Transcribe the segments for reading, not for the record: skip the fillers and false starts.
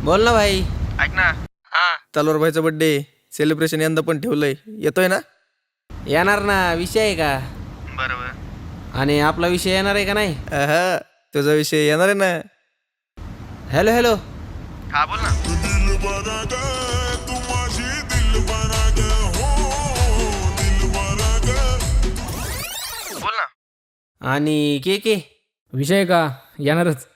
बोल ना भाई. ऐक ना. हा. तलवार भाईचा बर्थडे सेलिब्रेशन यंदा पण ठेवलंय, येतोय ना? येणार ना, विषय आहे का? बरोबर. आणि आपला विषय येणार आहे का नाही? हा, तुझा विषय येणार आहे ना. Hello hello. हा बोल ना. बोल ना. आणि के विषय का येणारच.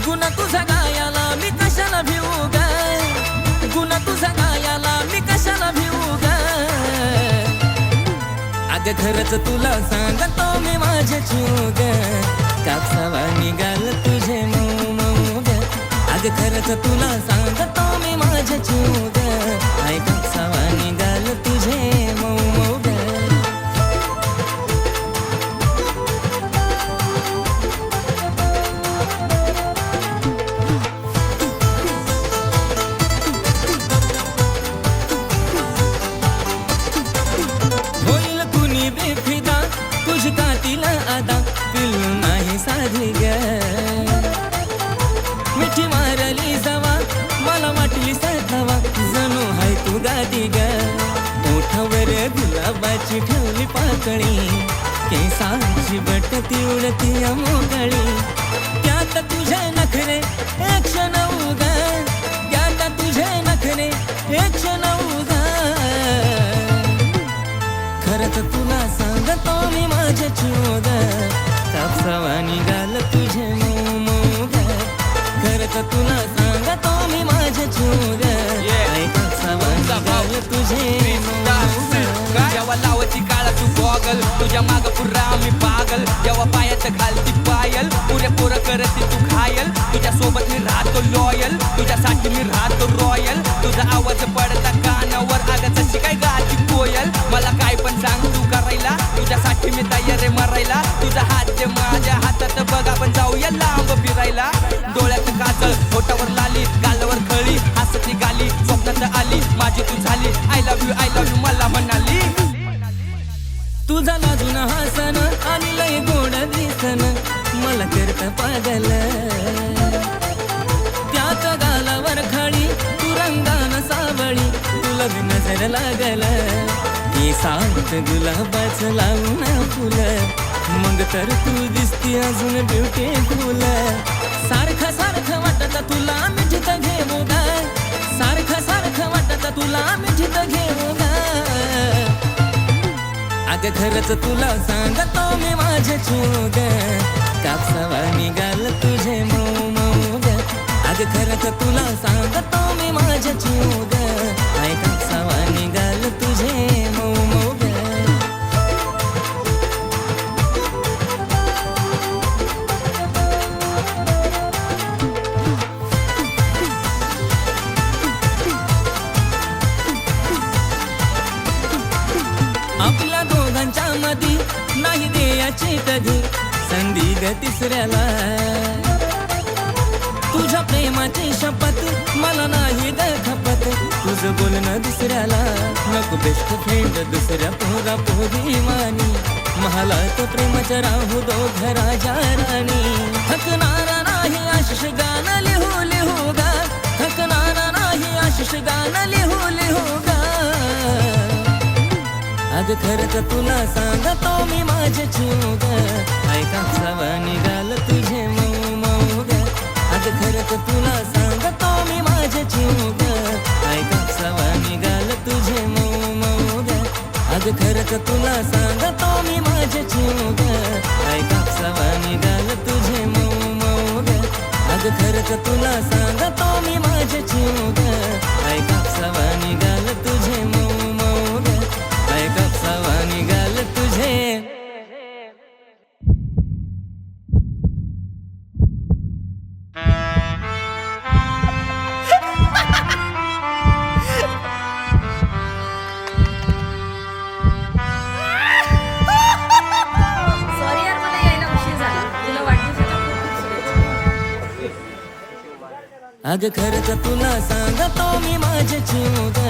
गुन्हा तुझा गायाला मी कशाला भिवू ग, गुन्हा तुझा गायाला मी कशाला भिवू ग. अग खरंच तुला सांगतो मी माझ्या जीव ग, कापसावा निघाल तुझे मऊ मऊ ग. अग खरंच तुला सांगतो मी माझ्या जीव ग, आई कापसावा निघाल तुझे मऊ मऊ ग. होईल कुणी बेफिदा तुझी कातीला आदा, पिल्लू नाही साधी ग. मिठी मारली जावा मला वाटली सतावा, जणू हाय तू गादी ग. ओठावर गुलाबाची ठेवली पाकळी, केसांची बटती उडती मोकळी. त्यात तुझे नखरे एक क्षण उगा, त्यात तुझे नखरे एक क्षण उगा. खरंच तुला सांगतो मी माझ्या जीव ग, कापसावा निघाल तुझे मऊ मऊ ग. खरंच तुला सांगतो मी माझ्या जीव ग, आई कापसावा निघाल तुझे मऊ ग. जेव्हा लावायची काळा तू गॉगल, तुझ्या माग पुरा मी पागल. जेव्हा पायाचं घालती पायल, पुरे पोरं करते तू घायल. तुझ्या सोबत मी राहतो लॉयल, तुझ्यासाठी मी राहतो रॉयल. तुझा आवाज पडता कानावर, अगं जशी काय गाती कोयल. मला काय पण सांग तू करायला, तुझ्यासाठी मी तयार आहे मरायला. तुझा हात जे माझ्या हातात बघ, आपण जाऊया लांब फिरायला. डोळ्यात काजळ, होटावर लाली, गालावर खळी, हसती गाली, स्वप्नात आली माझी तू झाली. आय लव्ह यू मला म्हणाली. तुझा लाजून हसन आणि लय गोड दिसन, मला करत पागल. त्यात गालावर खळी, तू रंगान सावळी, तुला बी नजर लागल. हे सावत गुलाबाचं लावून फुलं, मग तर तू दिसती अजून ब्युटीफुल. सारखं सारखं वाटत तुला मिठीत घेऊ ग, सारखं सारखं वाटत तुला मिठीत घेऊ ग. अग खरंच तुला सांगतो मी माझ्या जीव ग, कापसावा निघाल तुझे मऊ मऊ ग. अग खरंच तुला सांगतो मी माझ्या जीव ग, आई कापसावा निघाल तुझे मऊ मऊ ग. आपल्या दोघांच्या मधी नाही द्यायची कधी संधी ग तिसऱ्याला. तुझ्या प्रेमाची शपथ मला नाही ग खपत, तुझं बोलणं दुसऱ्याला नको. बेस्ट फ्रेंड दुसऱ्या पोरा पोरी मानी, महालात प्रेमाच्या राहू दोघं राजा राणी. थकणारा नाही आशिष गाणं लिहू लिहू गा, थकणारा नाही आशिष गाणं लिहू लिहू गा. अग खरंच तुला सांगतो मी माझ्या जीव ग, आई कापसावा निघाल तुझे मऊ मऊ ग. अग खरंच तुला सांगतो मी माझ्या जीव ग, आई कापसावा निघाल तुझे मऊ मऊ ग. अग खरंच तुला सांगतो मी माझ्या जीव ग, आई कापसावा निघाल तुझे मऊ मऊ ग. अग खरंच तुला सांगतो मी माझ्या जीव ग, आई कापसावा निघाल तुझे मऊ मऊ ग. आई कापसावा निघाल अग खरंच तुला सांगतो मी माझे जीव ग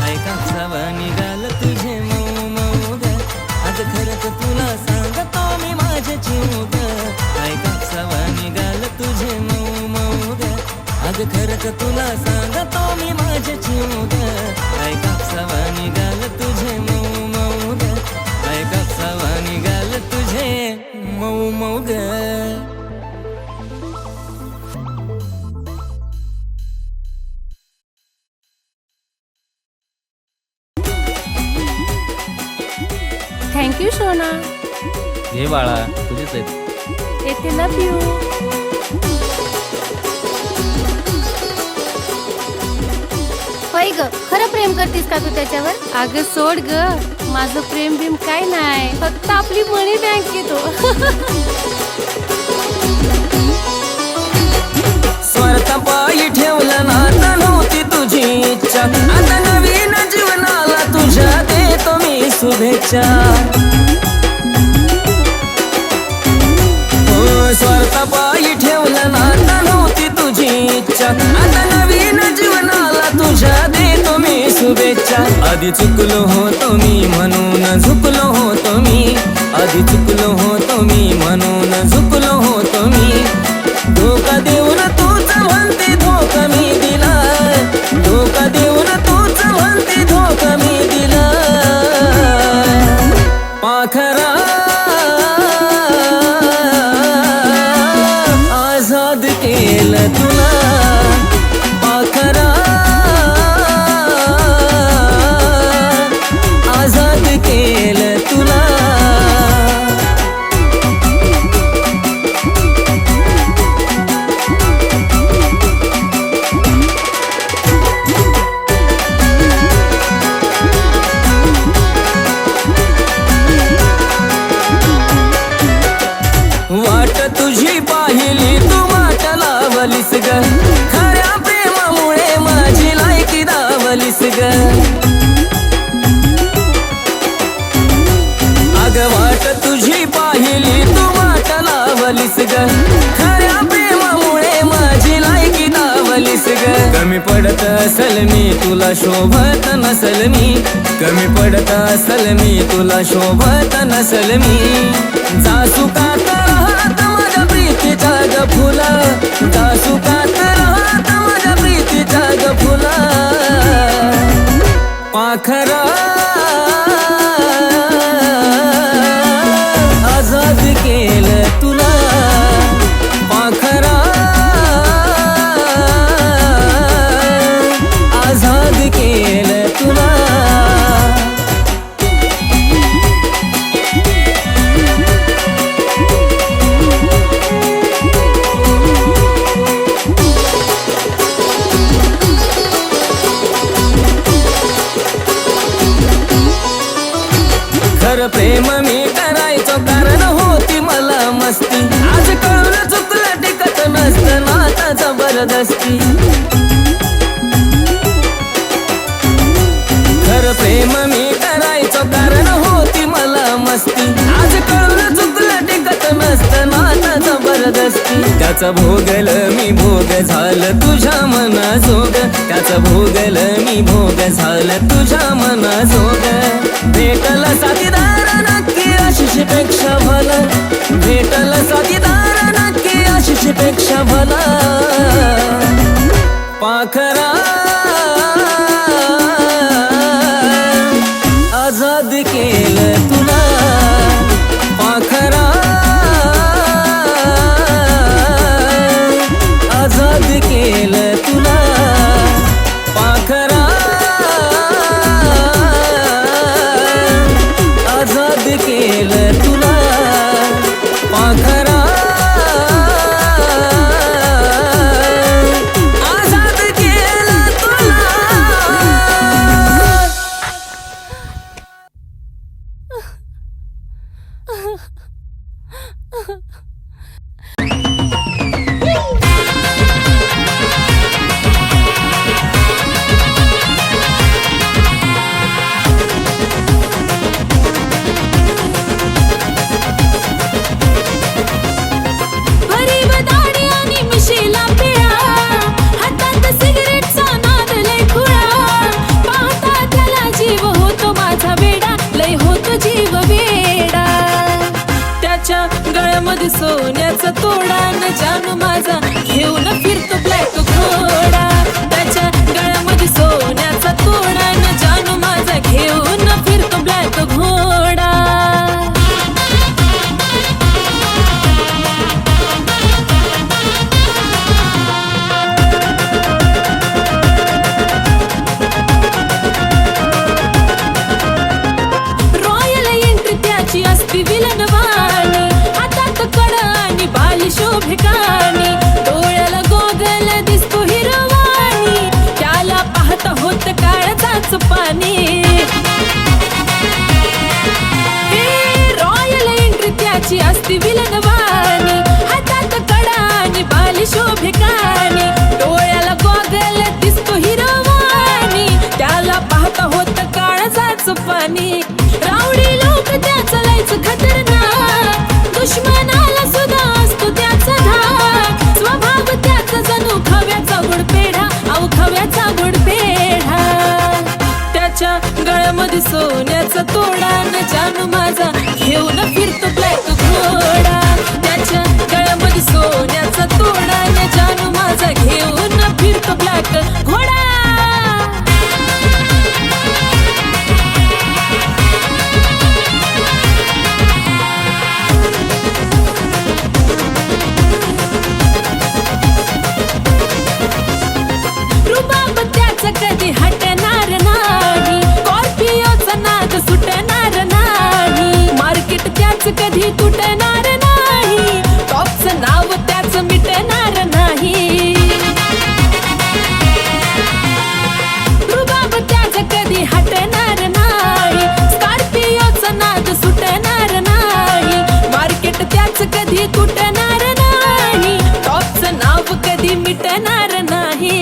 ऐका सवा निघाल तुझे मऊ मऊ ग अग खरंच तुला सांगतो मी माझे जीव ग ऐका सवा निघाल तुझे मऊ मऊ ग अग खरंच तुला सांगतो मी माझे जीव ग ऐका सवा निघाल तुझे मऊ मऊ ग ऐका सवा निघाल तुझे मऊ मऊ ग थँक्यू सोना. हे बाळा तुझेच आहेत. येते लव यू. होय ग खरं प्रेम करतीस का तू त्याच्यावर? अगं सोड ग माझं प्रेम बिम काय नाही फक्त आपली मनी बँक येतो. स्वार्थापायी ठेवलं नाता नव्हती तुझी इच्छा आता नवीन जीवनाला तुझ्या देतो मी शुभेच्छा. स्वार्थापायी ठेवलं नाता नव्हती तुझी इच्छा आता नवीन जीवनाला तुझ्या देतो मी शुभेच्छा. आधी चुकलो होतो मी म्हणून झुकलो होतो मी आधी चुकलो होतो मी म्हणून झुकलो होतो मी. धोका देऊन तूच म्हणते धोका मी दिला धोका देऊन तूच म्हणते धोका मी दिला. पाखरा आझाद केलं तुला पाखरा आझाद केलं तुला. वाट तुझी पाहिली तू वाट लावलीस ग खऱ्या प्रेमामुळे माझी लायकी दावलीस ग. अग वाट तुझी पाहिली तू वाट लावलीस ग खऱ्या प्रेमामुळे माझी लायकी दावलीस ग. कमी पडत असल मी तुला शोभत नसल मी कमी पडत असल मी तुला शोभत नसल मी. जासुकात राहत माझ्या प्रीतीच्या ग फुला जासुकात राहत माझ्या प्रीतीच्या ग फुला. पाखरा आझाद केलं तुला पाखरा आझाद केलं तुला. खरं प्रेम मी करायचो कारण होती मला मस्ती आज कळून चुकलं टिकत नसतं नाता जबरदस्ती. खरं प्रेम मी करायचो कारण होती मला मस्ती आज कळून चुकलं टिकत नसतं नाता जबरदस्ती. त्याचा भोगल मी भोग झालं तुझ्या मनाजोग त्याचा भोगल मी भोग झालं तुझ्या मनाजोग. भेटल साथीदार नक्की आशिष पेक्षा भला भेटल साथीदार नक्की आशिष पेक्षा भला. पाखरा आझाद केलं तुला पाखरा आझाद केलं तुला पाखरा आझाद केलं तुला पाखरा आझाद केलं गळ्यामध्ये सोन्याचा तोडा न जानू माझा घेऊन फिरतो ब्लॅक घोडा त्याच्या गळ्यामध्ये सोन्याचा तोडा न जानू माझा घेऊन फिरतो ब्लॅक घोडा रॉयल एंट्री त्याची असती विलनवाणी हातात कड आणि बाली शोभिकानी डोळ्याला गोगल दिसतो हिरवाणी त्याला पाहता होत काळजाच पाणी रॉयल एंट्री त्याची असती विलनवाणी हातात कड आणि बाली शोभिकानी डोळ्याला गोगल दिसतो हिरवाणी त्याला पाहता होत काळजाच पाणी रावडी लोक त्याचा लायचं खतरनाक दुश्मनाला सुद्धा असतो त्याचा धाक स्वभाव त्याचा जणू खव्याचा गुडपेढा अहो खव्याचा गुडपेढा त्याच्या गळ्यामध्ये सोन्याचा तोडा न जानू माझा घेऊन फिरतो ब्लॅक घोडा त्याच्या गळ्यामध्ये सोन्याचा तोडा न जानू माझा घेऊन फिरतो ब्लॅक घोडा रुबाब त्याचा कधी हटणार नाही स्कॉर्पिओचा नाद सुटणार नाही मार्केट त्याच कधी तुटणार नाही टॉपचं नाव त्याच मिटणार नाही रुबाब त्याचा कधी हटणार नाही स्कॉर्पिओचा नाद सुटणार नाही मार्केट त्याच कधी तुटणार नाही टॉपचं नाव कधी मिटणार नाही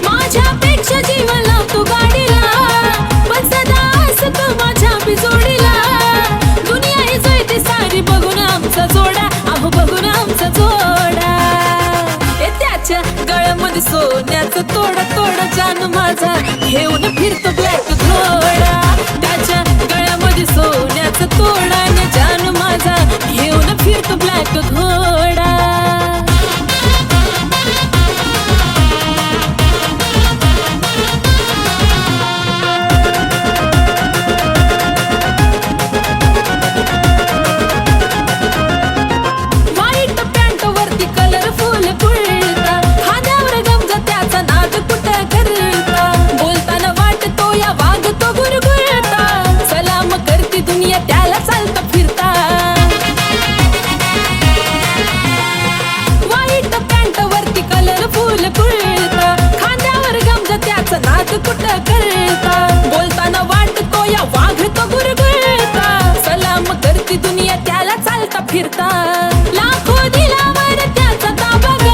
माझ्यापेक्षा जीव लावतो गाडीला पण सदा असतो माझ्या बिजोडीला दुनिया ही जळते सारी बघून आमचा जोडा अहो बघून आमचा जोडा त्याच्या गळ्यामध्ये सोन्याचा तोडा तोडा जानू माझा घेऊन फिरतो ब्लॅक घोडा त्याच्या गळ्यामध्ये सोन्याचा तोडा न जानू माझा घेऊन फिरतो ब्लॅक घोडा व्हाईट पॅन्ट वरती कलरफुल कुर्ता खांद्यावर गमजा त्याचा नाद कुठं करता बोलताना वाटतो या वागतो गुरगुरता सलाम करती दुनिया त्याला चालता फिरता व्हाईट पॅन्ट वरती कलरफुल कुर्ता खांद्यावर गमजा त्याचा नाद कुठं करता बोलताना वाटतो या वागतो गुरगुरता सलाम करती दुनिया त्याला चालता फिरता लाखो दिलावर त्याचा ताबा ग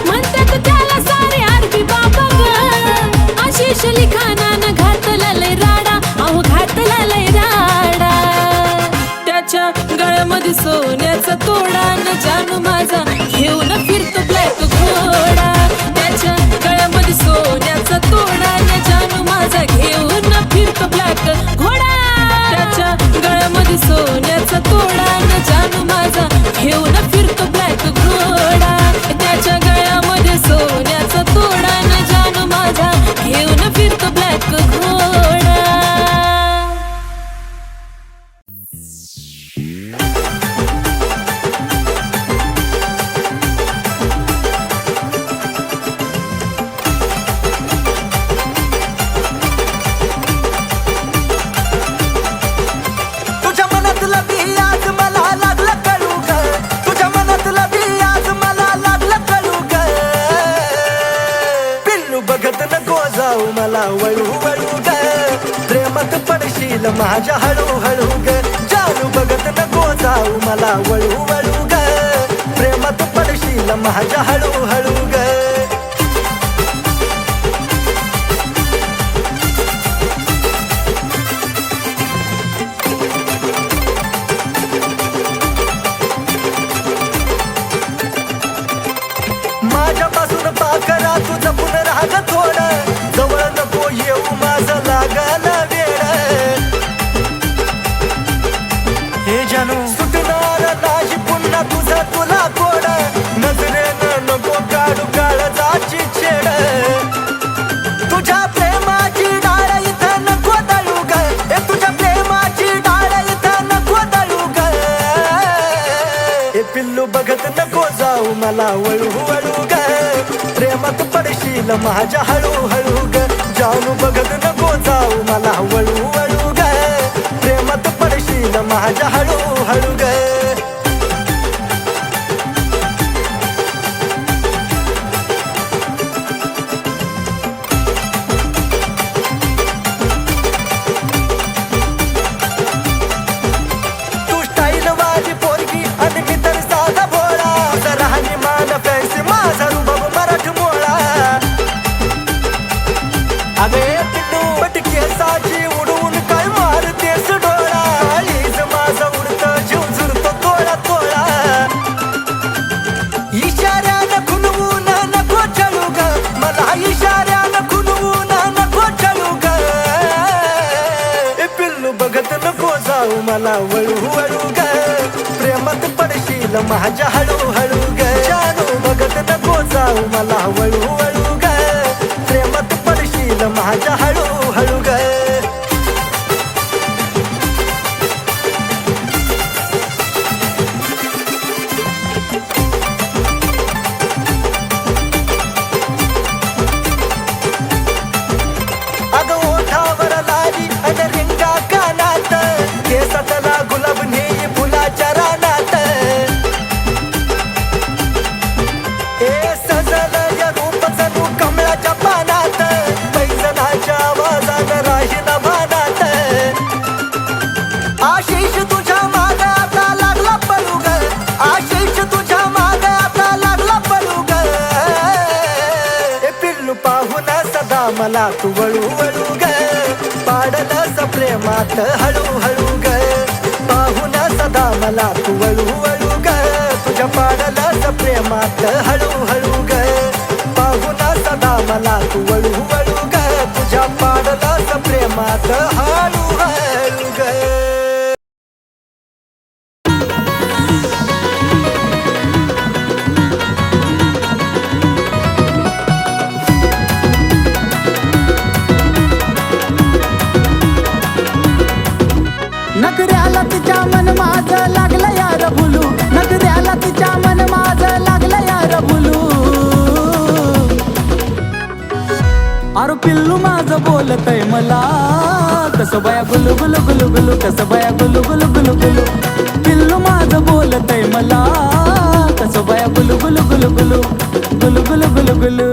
म्हणतात त्याला सारे आरबी बाबा ग आशिष लिखाणानं घातला लय राडा अहो घातला लय राडा त्याच्या गळ्यामध्ये सोन्याचा तोडा न जानू माझा घेऊन फिरतो ब्लॅक घोडा त्याच्या गळ्यामध्ये सोन्याचा तोडा न जानू माझा घेऊन फिरतो ब्लॅक घोडा त्याच्या गळ्यामध्ये सोन्याचा तोडा न जानू माझा घेऊन फिरतो ब्लॅक घोडा त्याच्या गळ्यामध्ये सोन्याचा तोडा न जानू माझा घेऊन फिरतो ब्लॅक घोडा तुझ्या मनातला बी आज मला लागलं कळू ग तुझ्या मनातला बी आज मला लागलं कळू ग पिल्लू बघत नको जाऊ मला वळू वळू ग प्रेमात पडशील माझ्या हळू हळू ग जानू बघत नको जाऊ मला वळू वळू ग प्रेमात पडशील माझ्या हळू हळू ग माझ्यापासून पाकरा तुझं पुनराग थोडं जवळ नको येऊ माझं लागल वेळ हे जानू सुटणार नाही पुन्हा तुझं मला वळू वळू ग प्रेमात पडशील माझ्या हळूहळू ग जानू बघत नको जाऊ मला वळू वळू ग प्रेमात पडशील माझ्या हळूहळू ग केसाची उडवून काय मारतेस डोळा लीज माझा उडत जीव झुरतो तोळा तोळा इशाऱ्यानं खुनवून नको चळू ग मला इशाऱ्यानं खुनवून नको चळू ग पिल्लू बघत नको जाऊ मला वळू वळू ग प्रेमात पडशील माझ्या हळूहळू ग जानू बघत नको जाऊ मला वळू वळू ग प्रेमात पडशील माझ्या हळूहळू ग अगं ओठावर लाली आणि रिंगा कानात केसातला गुलाब नेई फुलाच्या रानात ए सजल या रूप जणू कमळाच्या पानात पैजनाच्या आवाजानं राहील भानात आशिष तुझ्या माग आता लागला पळू ग आशिष तुझ्या माग आता लागला पळू ग ए पिल्लू पाहून सदा मला तू वळू वळू ग पाडलंस प्रेमात हळूहळू ग पाहून सदा मला तू वळू वळू ग तुझ्या पाडलंस प्रेमात हळूहळू ग पाहून सदा मला तू वळू वळू ग तुझ्या पाडलंस प्रेमात हळूहळू ग नगऱ्याला तिच्या मन माझं लागलं यार भुलू नगऱ्याला तिच्या मन माझं लागलं यार भुलू अरे पिल्लू माझं बोलतय मला कसं बाया गुलू गुलू गुलू गुलू कसं बाया गुलू गुलू गुलू गुलू पिल्लू माझं बोलतय मला कसं बाया गुलू गुलू गुलू गुलू गुलू गुलू गुलू गुलू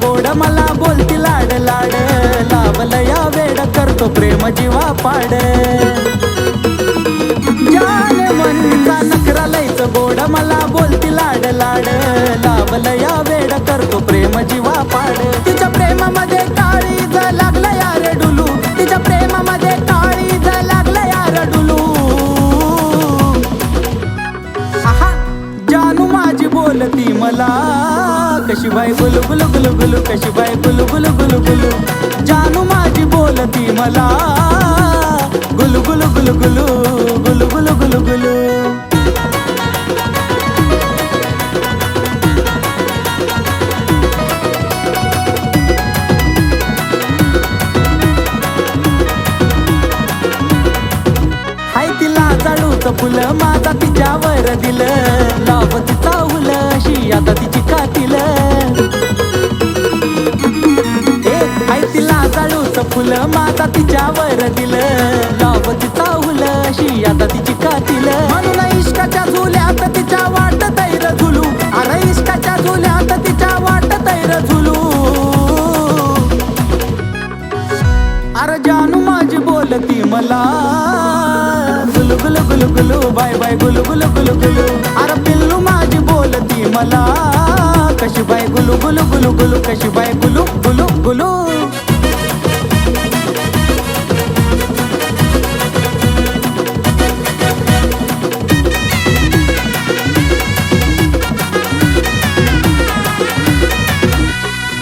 गोड मला बोलती लाड लाड लावलं या वेड करतो प्रेम जीवा पाड जान मनचा नखरा लयच गोड मला बोलती लाड लाड लावलं या वेड करतो प्रेम जीवा पाड तिच्या प्रेमामध्ये काळीज लागलं यार डुलू तिच्या प्रेमामध्ये काळीज लागलं यार डुलू आहा जानू माझी बोलती मला कशी बाई गुलू गुलू गुलू गुलू कशी बाई गुलू गुलू गुलू गुलू जानू माझी बोलती मला गुलू गुलू गुलू गुलू गुलू गुलू गुलू गुलू हाय तिला जाळूचं फुलं माझा तिच्यावर दिलं लावती चावल अशी आता तिची कातील हाय तिला जाळूचं फुलं माझा तिच्यावर दिलं लावती चावल अशी आता तिची कातील म्हणून इश्काच्या झुल्यात तिच्या वाट तैर झुलू अरे इश्काच्या झुल्यात तिच्या वाट तैर झुलू अरे जानू माझी बोलती मला गुलू गुलू गुलू गुलू बाय बाय गुलू गुलू गुलू गुलू अरे पिल्लू माझी बोलती मला कशी बाय गुलू गुलू गुलू गुलू कशी बाय गुलू गुलू गुलू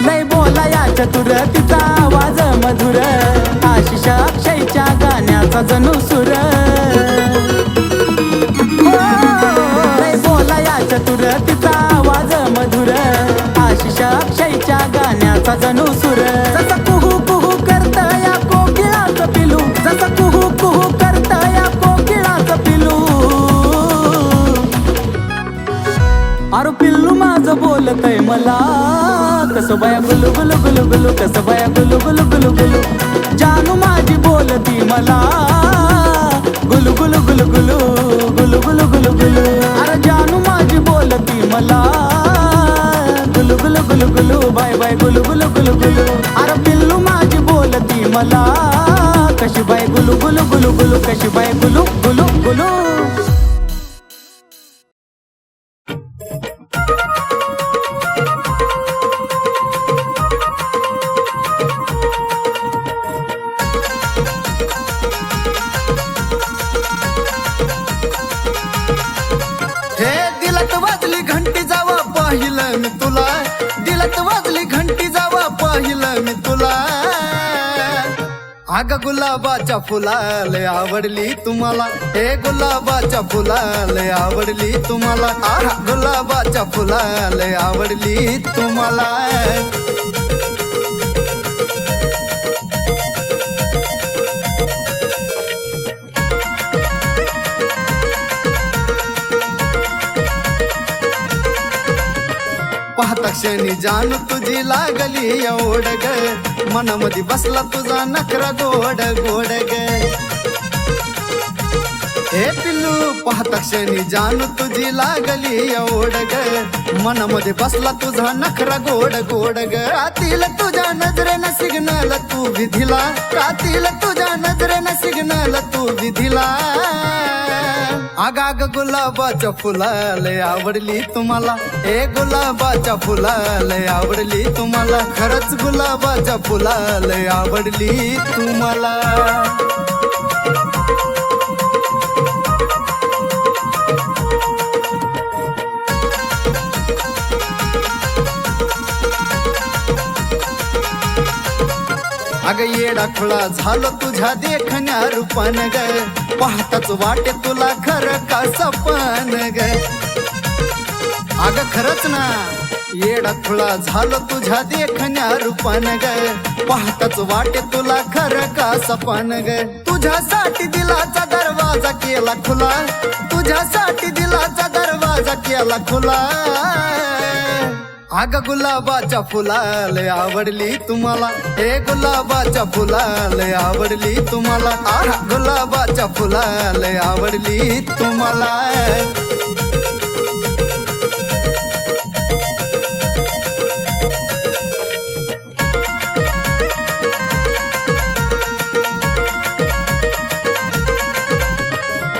लय बोला या चतुर तिचा आवाज मधुर आशिष अक्षयच्या गाण्याचा जणू सुर लय बोला या चतुर तिचा आवाज मधुर कसं बाया गुलू गुलू गुलू गुलू कसं बाया गुलू गुलू गुलू गुलू जानू माझी बोलती मला गुलू गुलू गुलू गुलू गुलू गुलू गुलू गुलू अरे जानू माझी बोलती मला गुलू गुलू गुलू गुलू बाय बाय गुलू गुलू गुलू गुलू अरे पिल्लू माझी बोलती मला कशी बाय गुलू गुलू गुलू गुलू कशी बाय गुलू गुलू गुलू हे दिलत वाजली घंटी जावा पाहिलं मी तुला दिलत वाजली घंटी जावा पाहिलं मी तुला अग गुलाबाच्या फुलाले आवडली तुम्हाला हे गुलाबाच्या फुलाले आवडली तुम्हाला आहा गुलाबाच्या फुलाले आवडली तुम्हाला पाहता क्षणी जाणू तुझी लागली एवढ ग मनामध्ये बसला तुझा नखरा गोड गोड ग हे पिल्लू पाहता क्षणी जाणू तुझी लागली एवढ ग मनामध्ये बसला तुझा नखरा गोड गोड ग रातील तुझ्या नजरेनं सिग्नल तू विधिला रातील तुझ्या नजरेनं सिग्नल तू विधिला आगाग गुलाबाच्या फुलाले आवडली तुम्हाला हे गुलाबाच्या फुलाले आवडली तुम्हाला खरंच गुलाबाच्या फुलाले आवडली तुम्हाला अग येडा खुळा झालो तुझ्या देखण्या रूपान ग पाहताच वाटे तुला खरं का सपन ग अग खरंच ना येडा खुळा झालो तुझ्या देखण्या रूपान ग पाहताच वाटे तुला खरं का सपन ग तुझ्यासाठी दिलाचा दरवाजा केला खुला तुझ्यासाठी दिलाचा दरवाजा केला खुला अग गुलाबाच्या फुलाले आवडली तुम्हाला हे गुलाबाच्या फुलाले आवडली तुम्हाला आहा गुलाबाच्या फुलाले आवडली तुम्हाला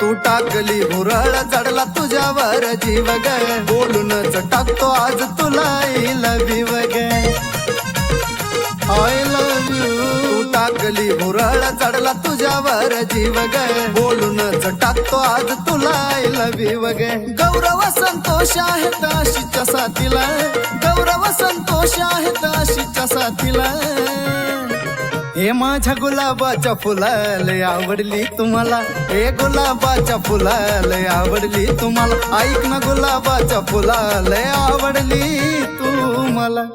तू टाकली भुरळ चढला तुझ्यावर जीव ग बोलूनच टाकतो आज तुला आय लव्ह यू ग आय लव्ह यू तू टाकली भुरळ चढला तुझ्यावर जीव ग बोलूनच टाकतो आज तुला आय लव्ह यू ग गौरव संतोष आहेत आशीच्या साथीला गौरव संतोष आहेत आशीच्या साथीला हे माझ्या गुलाबाच्या फुलाले आवडली तुम्हाला हे गुलाबाच्या फुलाले आवडली तुम्हाला ऐक ना गुलाबाच्या फुलाले आवडली तुम्हाला